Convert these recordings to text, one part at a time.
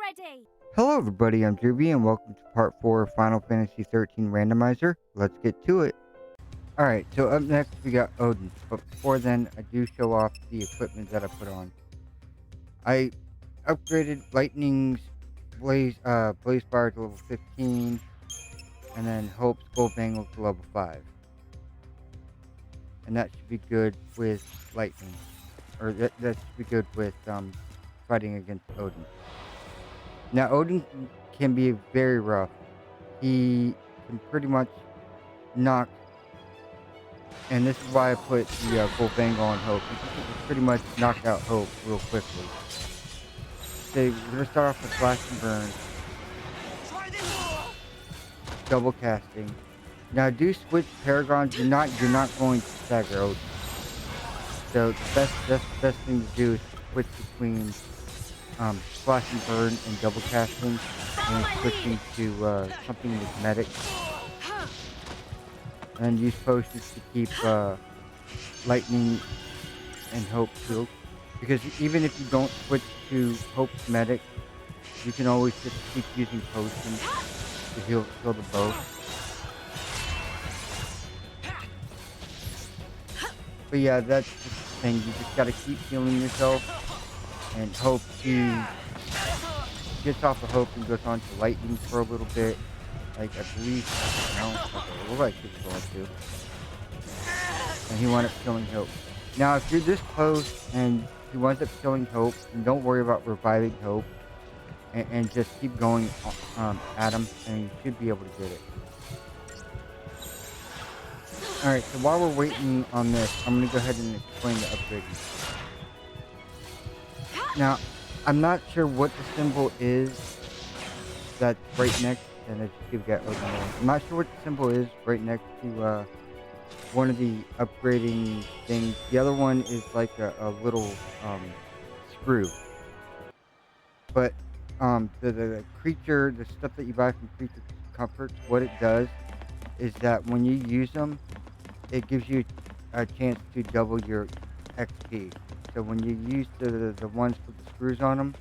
ready. Hello everybody, I'm Druby and welcome to part 4 of Final Fantasy XIII Randomizer. Let's get to it. Alright, so up next we got Odin, but before then I do show off the equipment that I put on. I upgraded Lightning's Blaze Fire to level 15, and then Hope's Gold Bangle to level 5. And that should be good with Lightning, or that should be good with fighting against Odin. Now Odin can be very rough. He can pretty much knock, and this is why I put the Gold Bangle on Hope. He can pretty much knock out Hope real quickly. So we're going to start off with Flash and Burn, double casting. Now do switch Paragons, you're not going to stagger Odin. So the best thing to do is switch between Flash and Burn and double casting, and switching to something with medic. And use potions to keep Lightning and Hope healed. Because even if you don't switch to Hope's medic, you can always just keep using potions to heal the both. But yeah, that's just the thing. You just gotta keep healing yourself, and Hope gets off of Hope and goes on to Lightning for a little bit. Like, I believe, no, okay, what I keep going to. And he wound up killing Hope. Now, if you're this close and he winds up killing Hope, then don't worry about reviving Hope. And just keep going at him, and you should be able to get it. Alright, so while we're waiting on this, I'm going to go ahead and explain the upgrading. Now, I'm not sure what the symbol is that's right next, and as you get I'm not sure what the symbol is right next to one of the upgrading things. The other one is like a little screw. But the creature, the stuff that you buy from Creature Comforts, what it does is that when you use them, it gives you a chance to double your XP. So when you use the ones with the screws on them,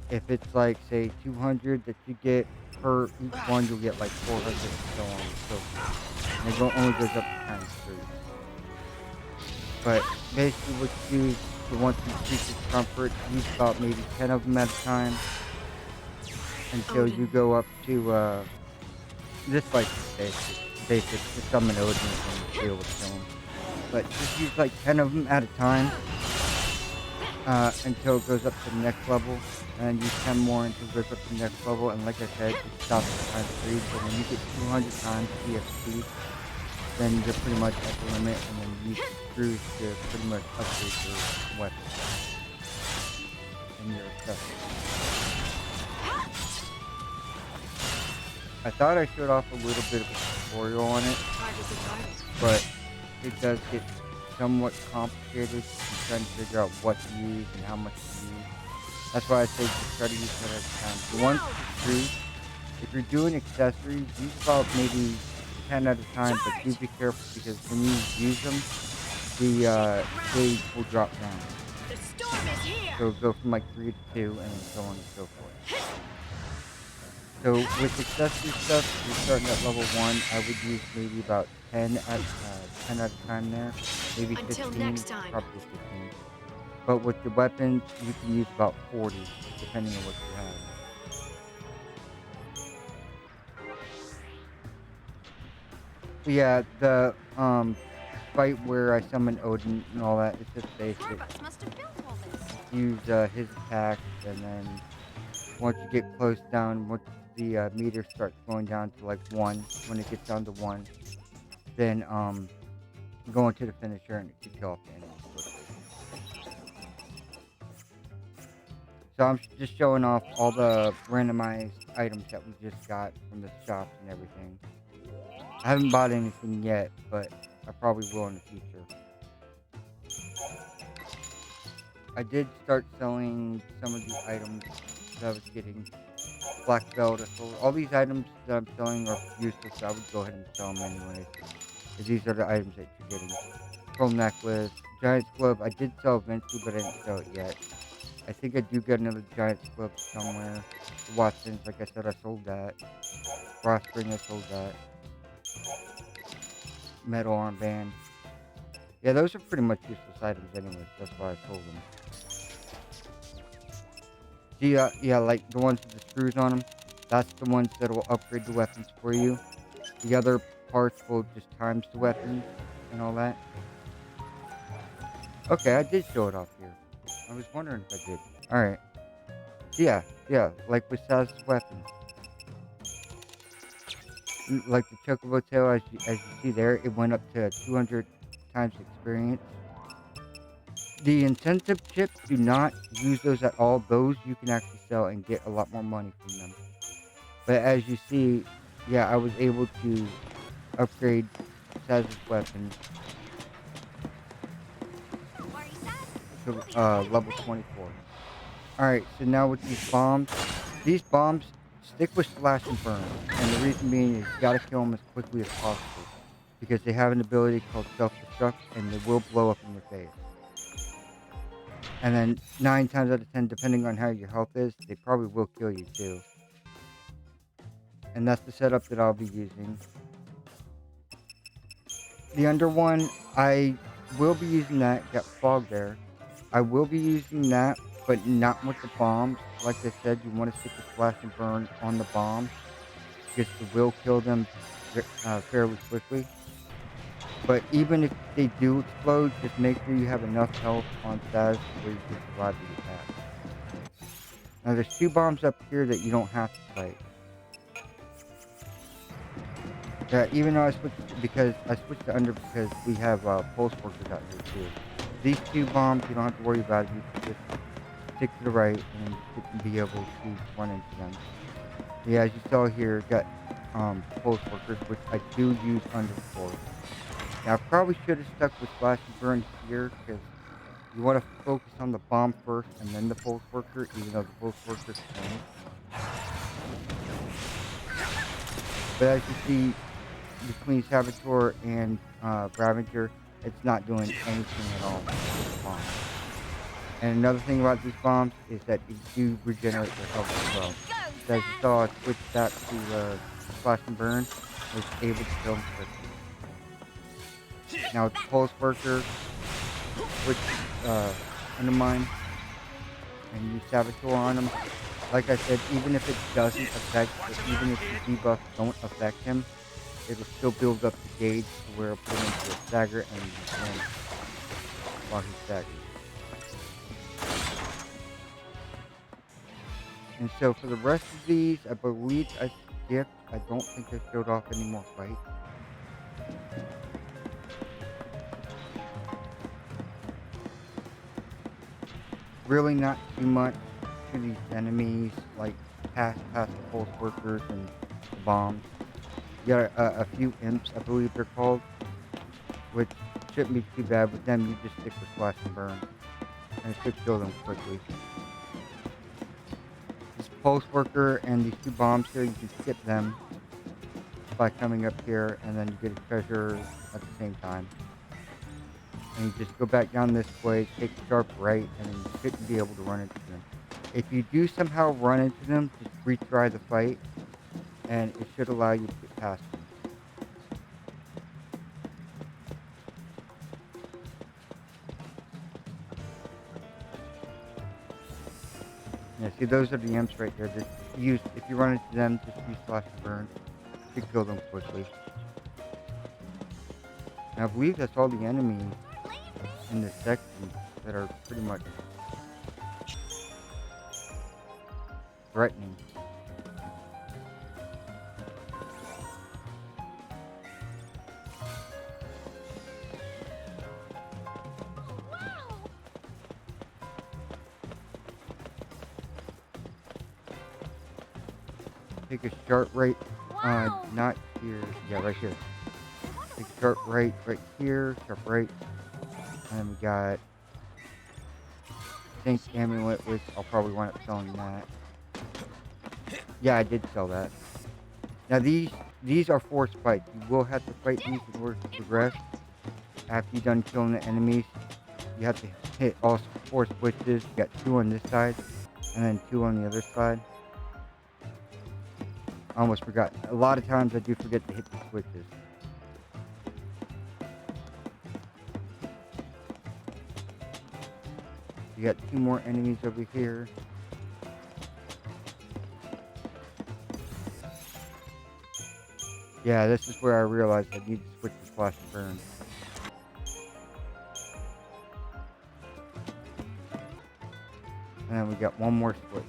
if it's like, say, 200 that you get per each one, you'll get like 400 and so on and so forth. And it only goes up to times 3. But basically what you do is, you want to Creature Comfort, use about maybe 10 of them at a time until you go up to, this like basic, to summon Odin and be able to kill him. But just use like 10 of them at a time until it goes up to the next level, and then use 10 more until it goes up to the next level. And like I said, it stops at times 3, so when you get 200 times EXP, then you're pretty much at the limit, and then you use the screws to pretty much upgrade your weapon and your accessories. I thought I showed off a little bit of a tutorial on it, but it does get somewhat complicated in trying to figure out what to use and how much to use. That's why I say just try to use it at a time. The ones with the screws, if you're doing accessories, use about maybe 10 at a time, but do be careful because when you use them, the gauge will drop down. So it'll go from like 3 to 2 and so on and so forth. So with accessory stuff, if you're starting at level 1, I would use maybe about 10 at a time there. Maybe 15, probably 15. But with the weapons, you can use about 40, depending on what you have. So yeah, the fight where I summon Odin and all that, it's just basic. Use his attack, and then once you get close down, once the meter starts going down to like 1, when it gets down to 1, then go into the finisher and it should kill off the enemy quickly. So I'm just showing off all the randomized items that we just got from the shops and everything. I haven't bought anything yet, but I probably will in the future. I did start selling some of the items that I was getting. Black belt, all these items that I'm selling are useless, so I would go ahead and sell them anyway. Because these are the items that you're getting. Pearl necklace, Giant's glove, I did sell eventually, but I didn't sell it yet. I think I do get another giant flip somewhere. The Watsons, like I said, I sold that. Frostspring, I sold that. Metal armband. Yeah, those are pretty much useless items anyways. That's why I sold them. See, yeah, like the ones with the screws on them. That's the ones that will upgrade the weapons for you. The other parts will just times the weapons and all that. Okay, I did show it off here. I was wondering if I did. Alright. Yeah, like with Saz's weapon. Like the Chocobo tail, as you see there, it went up to 200 times experience. The incentive chips, do not use those at all. Those you can actually sell and get a lot more money from them. But as you see, yeah, I was able to upgrade Saz's weapon to level 24. Alright, so now with these bombs stick with slash and burn. And the reason being is you gotta kill them as quickly as possible. Because they have an ability called self-destruct and they will blow up in your face. And then 9 times out of 10, depending on how your health is, they probably will kill you too. And that's the setup that I'll be using. The under one, I will be using that. Got fog there. I will be using that, but not with the bombs. Like I said, you want to stick the slash and burn on the bombs because it will kill them fairly quickly. But even if they do explode, just make sure you have enough health on Saz where you can survive the attack. Now there's 2 bombs up here that you don't have to fight. Yeah, even though I switched to under because we have pulse workers out here too. These 2 bombs you don't have to worry about. You can just stick to the right and you can be able to run into them. Yeah, as you saw here, got pulse workers, which I do use under for. Now I probably should have stuck with slash and burn here because you want to focus on the bomb first and then the pulse worker, even though the pulse worker is strange. But as you see, between Saboteur and Ravager, it's not doing anything at all with the bombs. And another thing about these bombs is that they do regenerate their health as well. So as you saw, I switched that to slash and burn, I was able to kill them quickly. Now with the pulse worker, switch undermine and use Saboteur on him. Like I said, even if it doesn't affect, or even if the debuffs don't affect him, it'll still build up the gauge to where it'll put him into a stagger and win while he's staggered. And so for the rest of these, I believe I skipped. I don't think I showed off any more fights. Really not too much to these enemies, like past the pulse workers and the bombs. You got a few imps, I believe they're called, which shouldn't be too bad. With them, you just stick with slash and burn, and it should kill them quickly. This pulse worker and these 2 bombs here, you can skip them by coming up here, and then you get a treasure at the same time. And you just go back down this way, take a sharp right, and then you shouldn't be able to run into them. If you do somehow run into them, just retry the fight, and it should allow you to get past them. Yeah, see, those are the imps right there. Just use, if you run into them, just use slash and burn to kill them quickly. And I believe that's all the enemies in this section that are pretty much threatening. Take a sharp right, not here, yeah, right here. Take a sharp right here, sharp right. And then we got Zinc Amulet, which I'll probably wind up selling that. Yeah, I did sell that. Now these are forced fights. You will have to fight these in order to progress. After you're done killing the enemies, You have to hit all 4 switches. You got 2 on this side, and then 2 on the other side. I almost forgot. A lot of times I do forget to hit the switches. You got 2 more enemies over here. Yeah, this is where I realized I need to switch to Slash and Burn. And then we got 1 more switch.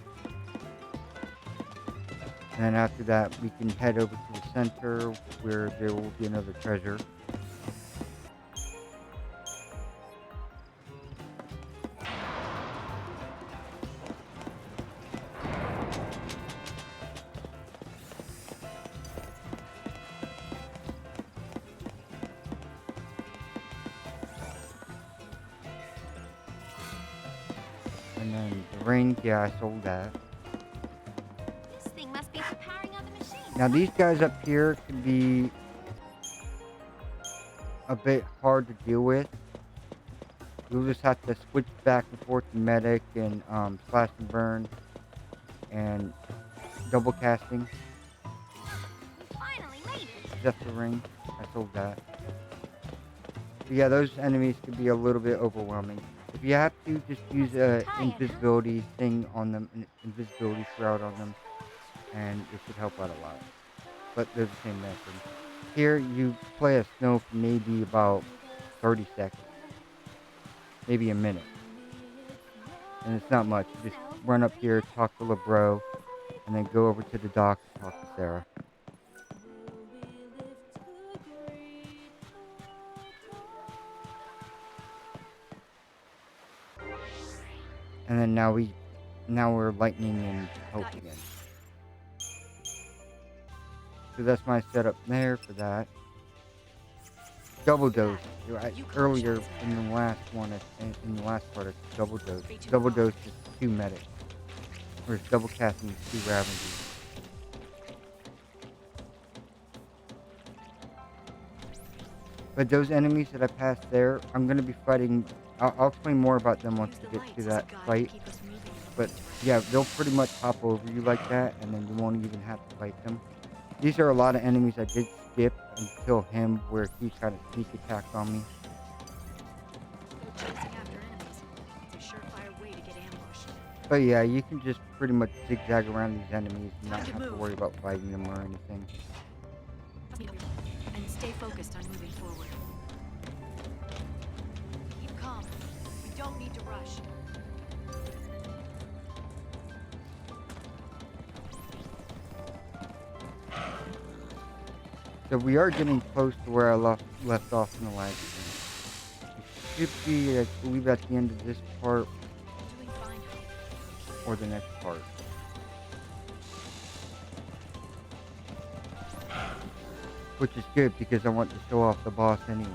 And then after that, we can head over to the center where there will be another treasure. And then the ring, yeah, I sold that. This thing must be for powering on the machine. Now these guys up here can be a bit hard to deal with. You'll just have to switch back and forth to medic and slash and burn and double casting. We finally made it. Except the ring, I sold that. But yeah, those enemies can be a little bit overwhelming. If you have to, just use a invisibility thing on them, an invisibility shroud on them, and it should help out a lot. But they're the same method. Here, you play a snow for maybe about 30 seconds. Maybe a minute. And it's not much. You just run up here, talk to LeBro, and then go over to the dock and talk to Sarah. And then now we're lightning and hope again. So that's my setup there for that. Double dose. Earlier in the last one, in the last part, it's double dose. Double dose is 2 medics. Or it's double casting is 2 Ravengers. But those enemies that I passed there, I'm going to be fighting. I'll explain more about them once we get to that fight. But yeah, they'll pretty much hop over you like that, and then you won't even have to fight them. These are a lot of enemies I did skip until him, where he kind of sneak attacked on me. But yeah, you can just pretty much zigzag around these enemies and not have to worry about fighting them or anything. And stay focused on moving forward. Keep calm. We don't need to rush. So we are getting close to where I left off in the last game. It should be, I believe, at the end of this part or the next part. Which is good because I want to show off the boss anyway.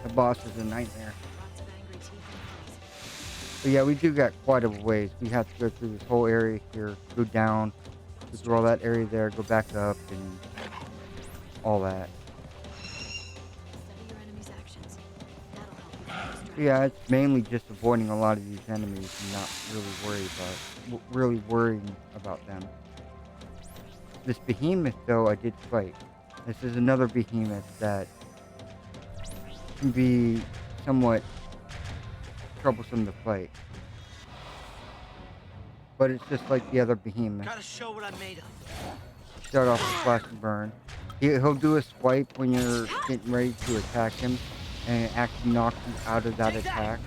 The boss is a nightmare. But yeah, we do got quite a ways. We have to go through this whole area here, go down, go through all that area there, go back up, and all that. But yeah, it's mainly just avoiding a lot of these enemies and not really worrying about them. This behemoth, though, I did fight. This is another behemoth that can be somewhat troublesome to fight. But it's just like the other behemoth. Gotta show what I'm made of. Start off with Slash and Burn. He'll do a swipe when you're getting ready to attack him, and it actually knocks you out of that attack.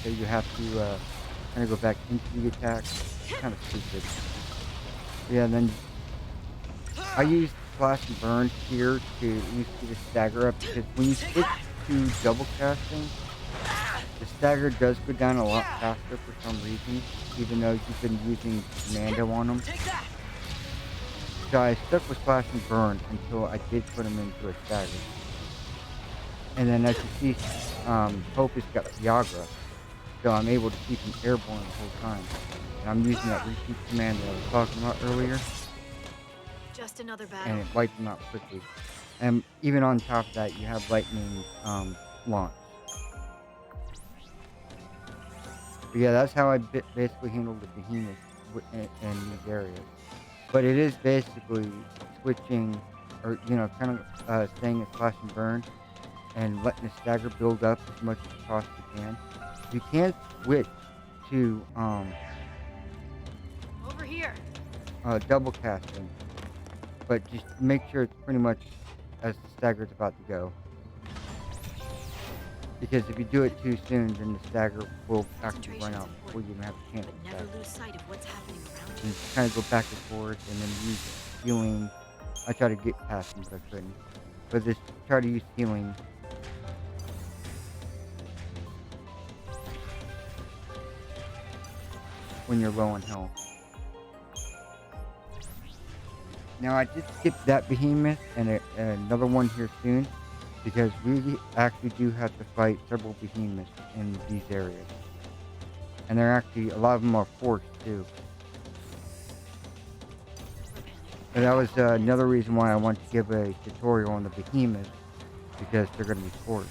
So you have to kind of go back into the attack. It's kind of stupid. Yeah, then I use Slash and Burn here to at least get a stagger up, because when you switch to double casting, the stagger does go down a lot faster for some reason, even though you've been using commando on them. So I stuck with Slash and Burn until I did put him into a stagger. And then as you see, Hope has got Viagra, so I'm able to keep him airborne the whole time. And I'm using that repeat command that I was talking about earlier. Just another battle. And it wipes him out quickly. And even on top of that, you have lightning launch. But yeah, that's how I basically handle the behemoth in these areas. But it is basically switching, or kind of staying at slash and burn, and letting the stagger build up as much as you possibly can. You can switch to Over here. double casting, but just make sure it's pretty much as the stagger's about to go. Because if you do it too soon, then the stagger will actually run out before you even have a chance But to never stagger. lose sight of what's happening around And you. just kind of go back and forth, and then use healing. I try to get past them, but I couldn't. But just try to use healing. When you're low on health. Now I did skip that behemoth and another one here soon, because we actually do have to fight several behemoths in these areas. And they're actually, a lot of them are forced too. And that was another reason why I wanted to give a tutorial on the behemoths, because they're going to be forced.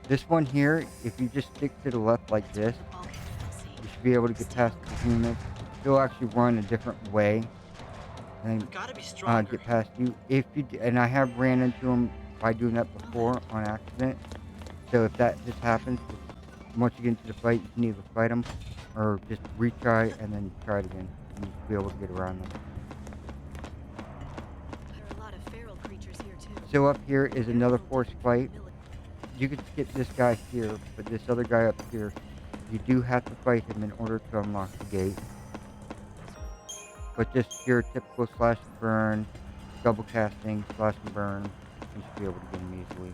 This one here, if you just stick to the left like this, you should be able to get past the behemoth. He'll actually run a different way and Gotta be stronger. get past you. If you and I have ran into him by doing that before on accident. So if that just happens, once you get into the fight, you can either fight him or just retry and then try it again, and you'll be able to get around them. There are a lot of feral creatures here too. So up here is another forced fight. You could skip this guy here, but this other guy up here, you do have to fight him in order to unlock the gate. But just your typical slash and burn, double casting, slash and burn, you should be able to get him easily.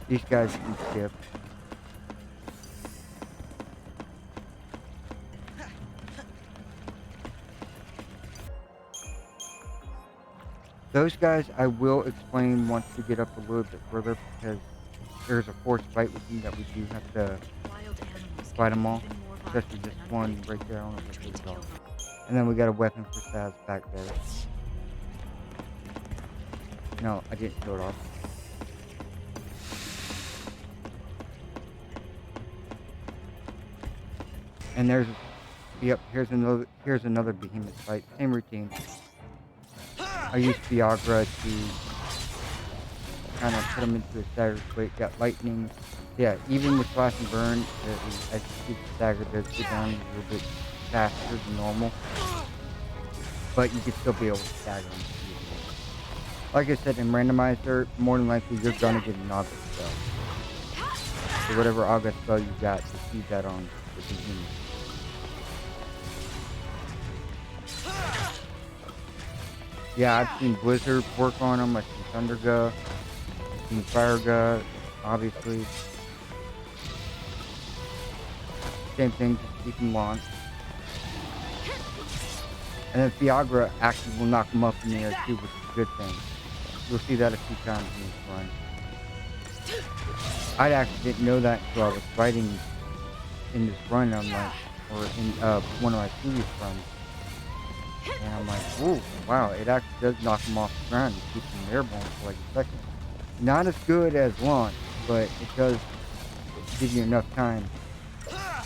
These guys you can skip. Those guys I will explain once we get up a little bit further, because there's a forced fight with them that we do have to Wild animals fight them all, even more especially violent this than one unbreakable right there. I don't know when what trained it's to kill called. them. And then we got a weapon for Saz back there. No, I didn't show it off. And there's, yep, here's another behemoth fight. Same routine. I used Viagra to kind of put him into a staggered state. Got lightning. Yeah, even with slash and burn, as you get staggered, does get down a little bit faster than normal. But you can still be able to stagger him. Like I said, in Randomizer, more than likely you're gonna get an August spell. So whatever August spell you got, just use that on the behemoth. Yeah, I've seen Blizzard work on them. I've seen Thunder go. I've seen Fire go, obviously. Same thing, just keep them launched. And then Viagra actually will knock them up in the air too, which is a good thing. You'll see that a few times in this run. I actually didn't know that until I was fighting in this run, or in one of my previous runs. And I'm like, whoa, wow, it actually does knock them off the ground and keep them airborne for like a second. Not as good as launch, but it does give you enough time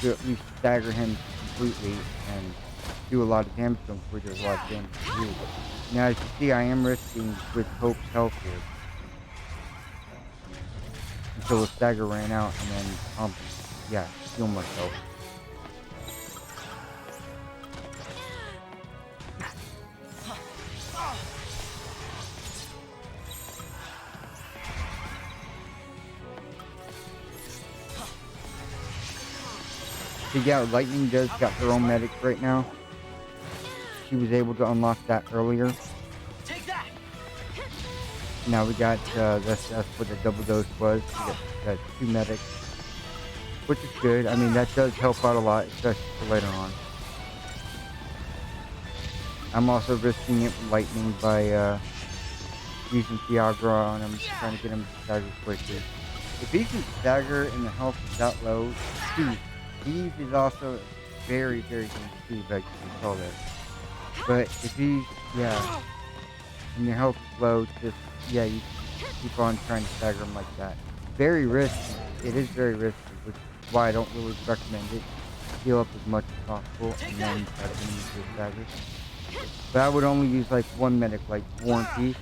to at least stagger him completely and do a lot of damage to him before there's a lot of damage to do. Now, as you see, I am risking with Hope's health here. Until the stagger ran out, and then, yeah, heal myself. So yeah, Lightning does got her own medic right now. She was able to unlock that earlier. Take that. Now we got, that's what the double dose was. We got 2 medics, which is good. I mean, that does help out a lot, especially for later on. I'm also risking it with Lightning by using Viagra on him, trying to get him to stagger quickly. If he can stagger and the health is that low, shoot, Eve is also very, very easy to see, like you saw that. But if he's, yeah, and your health is low, just, yeah, you keep on trying to stagger him like that. Very risky. It is very risky, which is why I don't really recommend it. Heal up as much as possible, and then try to use your stagger. But I would only use like one medic, like War and Peace.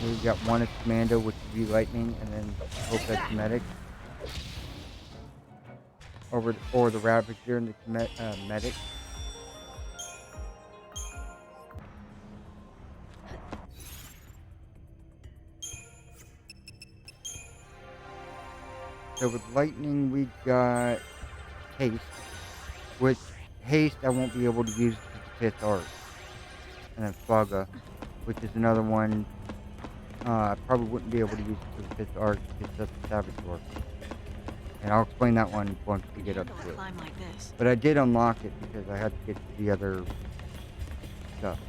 You got one as Commando, which would be Lightning, and then hope that's Medic. Or the Ravager and the Medic. So with Lightning, we got Haste, which Haste I won't be able to use to the 5th arc. And then Flaga, which is another one I probably wouldn't be able to use it to the 5th arc because that's the Savage Arc. And I'll explain that one once we get up to it. But I did unlock it because I had to get to the other stuff.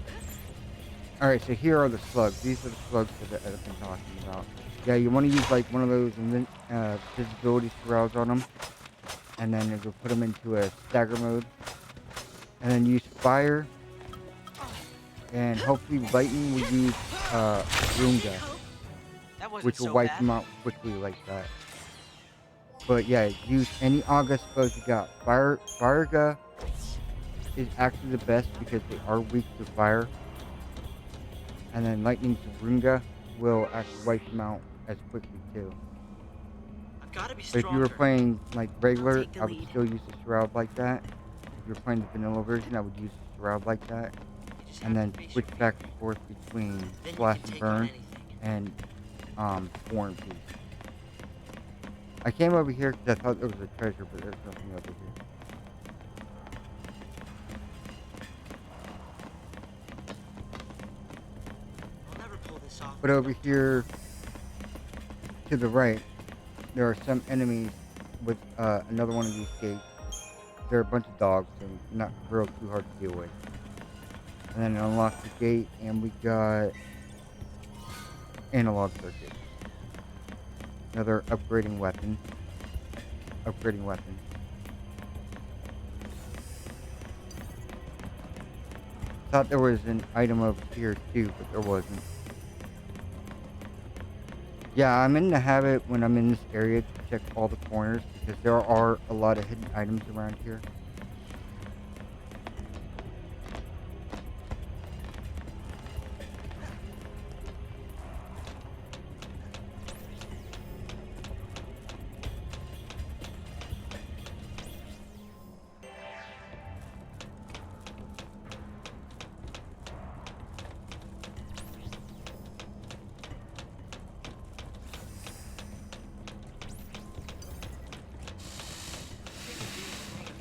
Alright, so here are the slugs. These are the slugs that I've been talking about. Yeah, you want to use like one of those visibility swirls on them. And then you'll put them into a stagger mode. And then use fire. And hopefully lightning will use Runga, which will wipe them out quickly like that. But yeah, use any Aga spells you got. Fire is actually the best because they are weak to fire. And then Lightning Runga will actually wipe them out as quickly too. But if you were playing like regular, I would still use the Shroud like that. If you're playing the vanilla version, I would use the Shroud like that. And then switch back and forth between Slash and Burn and War and Peace. I came over here because I thought there was a treasure, but there's nothing over here. But over here to the right, there are some enemies with another one of these gates. They're a bunch of dogs, so not real too hard to deal with. And then unlock the gate, and we got analog circuit. Another upgrading weapon. Thought there was an item over here too, but there wasn't. Yeah, I'm in the habit when I'm in this area to check all the corners because there are a lot of hidden items around here.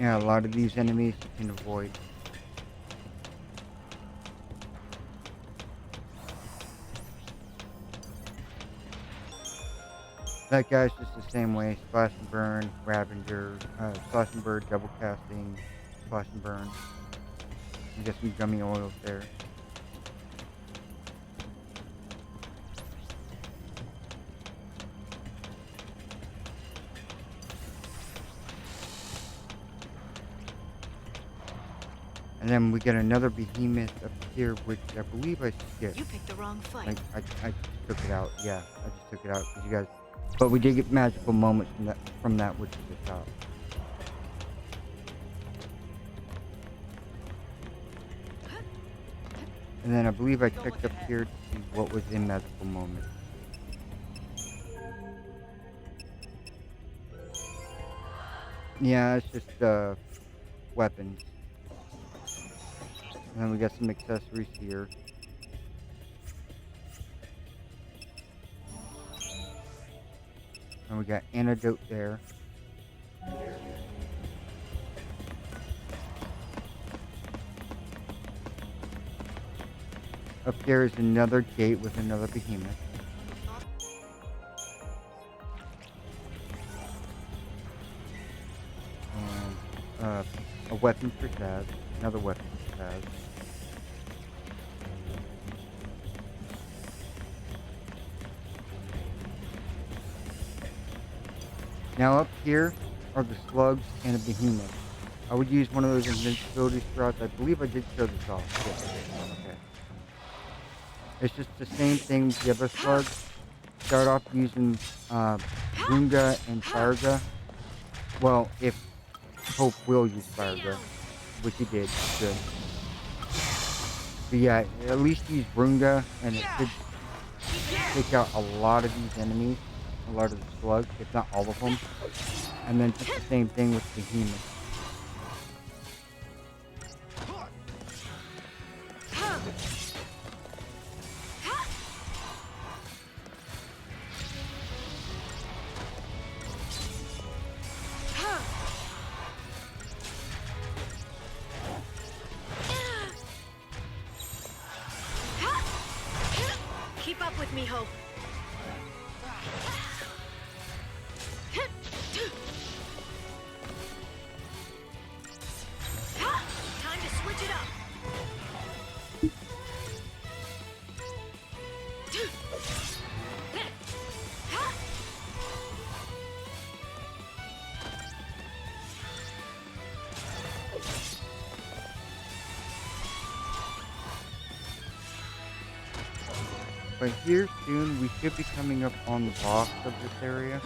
Yeah, a lot of these enemies you can avoid. That guy's just the same way. Slash and Burn, Ravager, Slash and Burn, double casting, Slash and Burn. You get some gummy oils there. And then we get another behemoth up here, which I believe I skipped. You picked the wrong fight. I just took it out. Yeah, I just took it out because you guys. But we did get magical moments from that, which is the top. And then I believe I checked up here to see what was in magical moments. Yeah, it's just weapons. And then we got some accessories here. And we got antidote there. Up there is another gate with another behemoth. And a weapon for Taz. Another weapon for Taz. Now up here are the slugs and a behemoth. I would use one of those invincibility sprouts. I believe I did show this off. Yes, I did. Okay. It's just the same thing with the other slugs. Start off using Runga and Farga. Well, if Hope will use Farga, which he did, good. But yeah, at least use Runga, and it should take out a lot of these enemies, a lot of the slugs, if not all of them. And then just the same thing with Behemoth. Keep up with me, Hope. Time to switch it up. But here soon, we should be coming up on the boss of this area.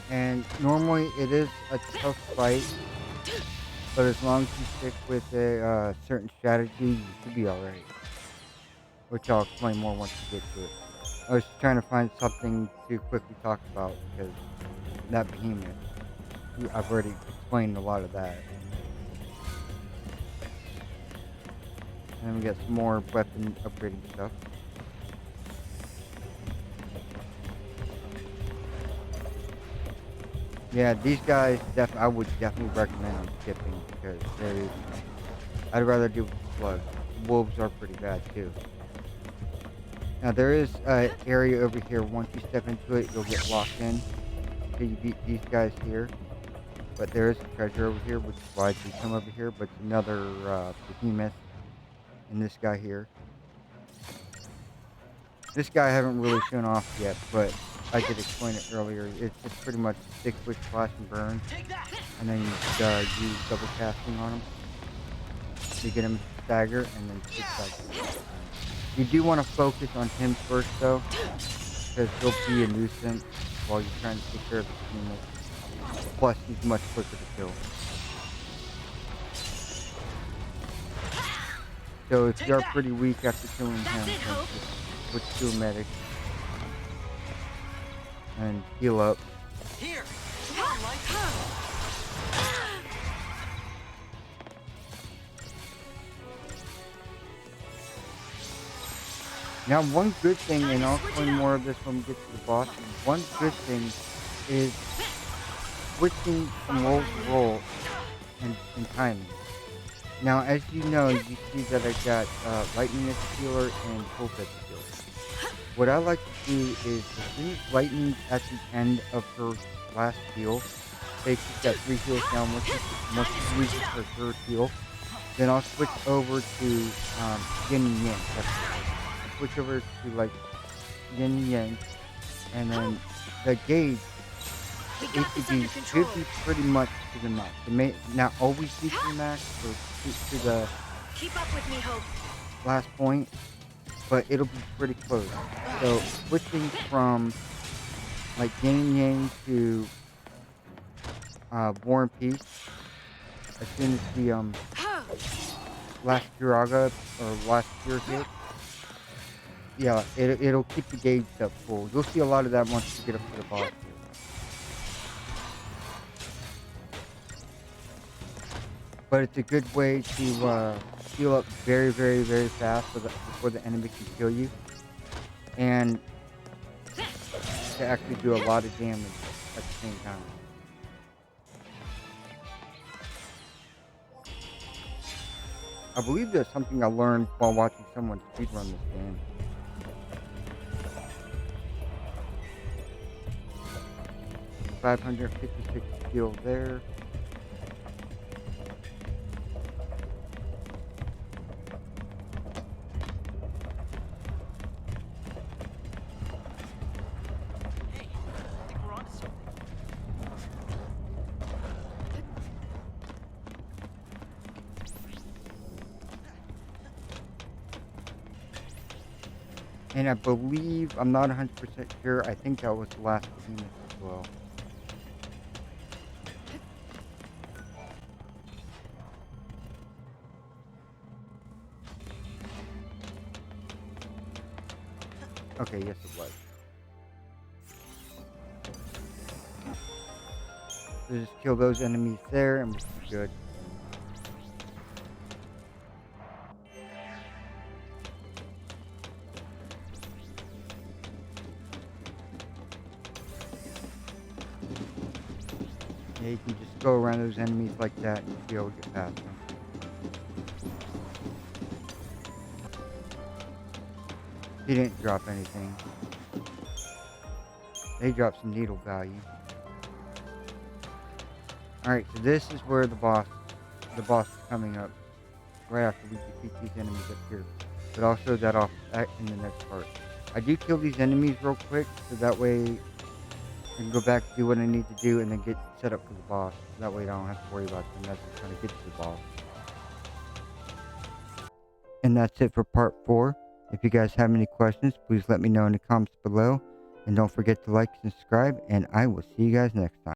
And normally it is a tough fight, but as long as you stick with a certain strategy, you should be alright. Which I'll explain more once we get to it. I was trying to find something to quickly talk about because that Behemoth, I've already explained a lot of that. And we got some more weapon upgrading stuff. Yeah, these guys, I would definitely recommend them skipping because I'd rather do slugs. Wolves are pretty bad too. Now there is an area over here. Once you step into it, you'll get locked in until you beat these guys here. But there is a treasure over here, which is why you come over here. But it's another Behemoth. And this guy here. This guy I haven't really shown off yet, but I did explain it earlier. It's just pretty much stick, switch, flash, and burn. And then you use double casting on him to get him to stagger, and then switch back. You do want to focus on him first, though, because he'll be a nuisance while you're trying to take care of the teammates. Plus, he's much quicker to kill. So if you're pretty weak after killing him, then just switch to a medic and heal up. Here. Now, one good thing, and I'll explain more of this when we get to the boss, one good thing is switching from role to role and timing. Now, as you know, you see that I got Lightning as a healer and Hope as a healer. What I like to do is, as soon as Lightning's at the end of her last heal, say she's got 3 heals down, once she reaches her 3rd heal, then I'll switch over to Yin and Yang. I'll switch over to like Yin and Yang, and then the gauge should be pretty much to the max. It may not always be to the max or to the last point, but it'll be pretty close. So switching from like Yin Yang to War and Peace, as soon as the last Kiraga or last Cure hit, yeah, it'll keep the gauge up full. You'll see a lot of that once you get up to the boss. But it's a good way to heal up very, very, very fast before the enemy can kill you. And to actually do a lot of damage at the same time. I believe there's something I learned while watching someone speedrun this game. $556 skill there. And I believe, I'm not 100% sure, I think that was the last behemoth as well. Okay, yes it was. So just kill those enemies there and we'll be good. Yeah, you can just go around those enemies like that and you'll be able to get past them. He didn't drop anything. They dropped some needle value. Alright, so this is where the boss is coming up. Right after we defeat these enemies up here. But I'll show that off in the next part. I do kill these enemies real quick, so that way I can go back, do what I need to do, and then get set up for the boss. That way I don't have to worry about them as I'm trying to get to the boss. And that's it for part 4. If you guys have any questions, please let me know in the comments below. And don't forget to like and subscribe, and I will see you guys next time.